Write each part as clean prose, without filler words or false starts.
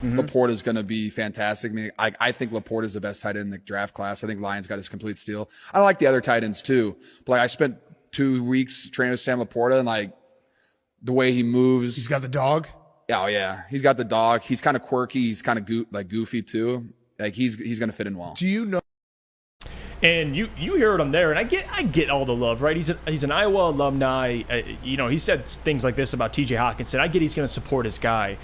Laporta is going to be fantastic. I mean, I think Laporta is the best tight end in the draft class. I think Lions got his complete steal. I like the other tight ends too. But like, I spent 2 weeks training with Sam Laporta, and like the way he moves. He's got the dog. Oh yeah, he's got the dog. He's kind of quirky. He's kind of goofy too. Like he's going to fit in well. Do you know? And you heard him there, and I get all the love, right? He's an Iowa alumni. He said things like this about T.J. Hockenson. I get he's going to support his guy.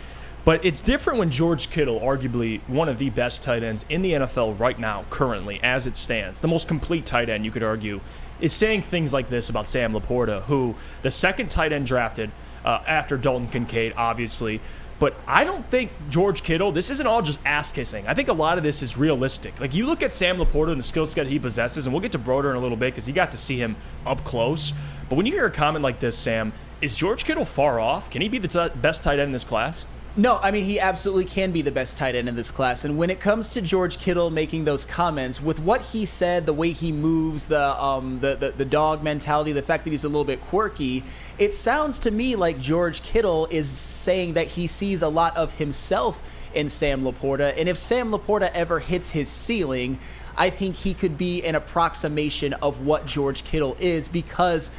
But it's different when George Kittle, arguably one of the best tight ends in the NFL right now, currently, as it stands, the most complete tight end, you could argue, is saying things like this about Sam Laporta, who the second tight end drafted after Dalton Kincaid, obviously. But I don't think George Kittle, this isn't all just ass-kissing. I think a lot of this is realistic. Like, you look at Sam Laporta and the skill set he possesses, and we'll get to Broder in a little bit because he got to see him up close. But when you hear a comment like this, Sam, is George Kittle far off? Can he be the best tight end in this class? No, I mean, he absolutely can be the best tight end in this class. And when it comes to George Kittle making those comments, with what he said, the way he moves, the dog mentality, the fact that he's a little bit quirky, it sounds to me like George Kittle is saying that he sees a lot of himself in Sam Laporta. And if Sam Laporta ever hits his ceiling, I think he could be an approximation of what George Kittle is, because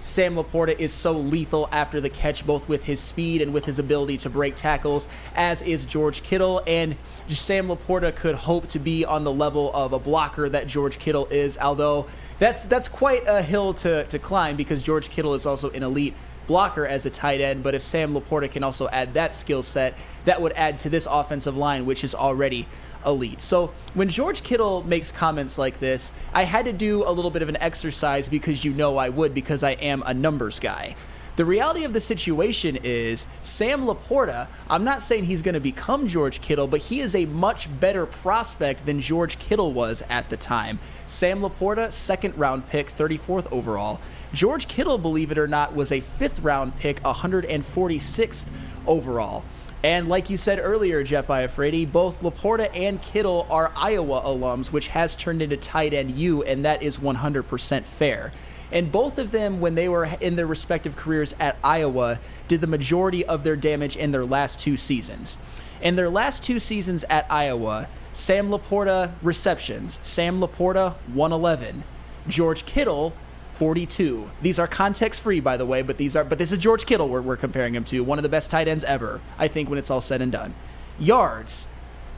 Sam Laporta is so lethal after the catch, both with his speed and with his ability to break tackles, as is George Kittle. And Sam Laporta could hope to be on the level of a blocker that George Kittle is, although that's quite a hill to climb, because George Kittle is also an elite blocker as a tight end. But if Sam Laporta can also add that skill set, that would add to this offensive line, which is already elite. So when George Kittle makes comments like this, I had to do a little bit of an exercise, because I would, because I am a numbers guy. The reality of the situation is Sam Laporta, I'm not saying he's going to become George Kittle, but he is a much better prospect than George Kittle was at the time. Sam Laporta, 2nd round pick, 34th overall. George Kittle, believe it or not, was a 5th round pick, 146th overall. And like you said earlier, Jeff Iafredi, both Laporta and Kittle are Iowa alums, which has turned into tight end U, and that is 100% fair. And both of them, when they were in their respective careers at Iowa, did the majority of their damage in their last 2 seasons. In their last 2 seasons at Iowa, Sam Laporta receptions, Sam Laporta 111, George Kittle 42. These are context-free, by the way, but this is George Kittle we're comparing him to, one of the best tight ends ever, I think, when it's all said and done. Yards,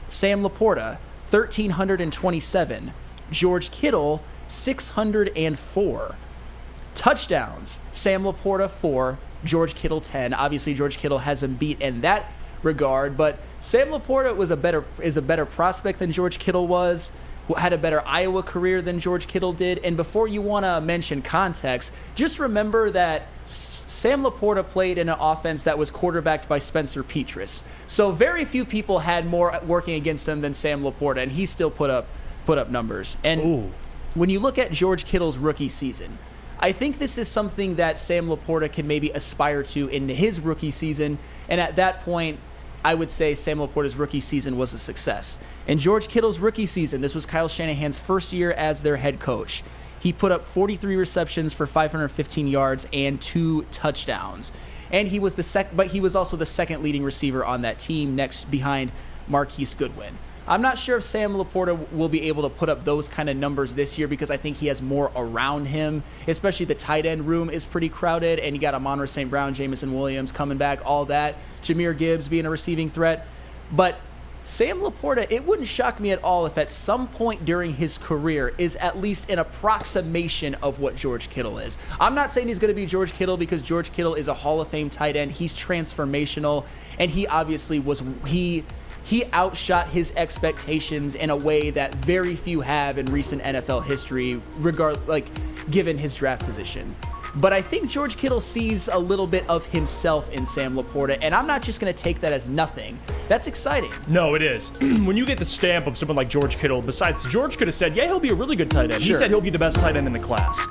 Sam Laporta 1,327, George Kittle 604. Touchdowns, Sam Laporta 4, George Kittle 10. Obviously, George Kittle has him beat in that regard, but Sam Laporta is a better prospect than George Kittle was, had a better Iowa career than George Kittle did. And before you want to mention context, just remember that Sam Laporta played in an offense that was quarterbacked by Spencer Petras. So very few people had more working against him than Sam Laporta, and he still put up numbers. And when you look at George Kittle's rookie season, I think this is something that Sam Laporta can maybe aspire to in his rookie season. And at that point, I would say Sam Laporta's rookie season was a success. In George Kittle's rookie season, this was Kyle Shanahan's first year as their head coach. He put up 43 receptions for 515 yards and 2 touchdowns. And he was but he was also the second leading receiver on that team, next behind Marquise Goodwin. I'm not sure if Sam Laporta will be able to put up those kind of numbers this year, because I think he has more around him, especially the tight end room is pretty crowded, and you got Amon-Ra St. Brown, Jameson Williams coming back, all that, Jahmyr Gibbs being a receiving threat. But Sam Laporta, it wouldn't shock me at all if at some point during his career is at least an approximation of what George Kittle is. I'm not saying he's going to be George Kittle, because George Kittle is a Hall of Fame tight end. He's transformational, and he obviously he outshot his expectations in a way that very few have in recent NFL history, given his draft position. But I think George Kittle sees a little bit of himself in Sam Laporta, and I'm not just going to take that as nothing. That's exciting. No, it is. When you get the stamp of someone like George Kittle, besides George could have said, yeah, he'll be a really good tight end. He said he'll be the best tight end in the class.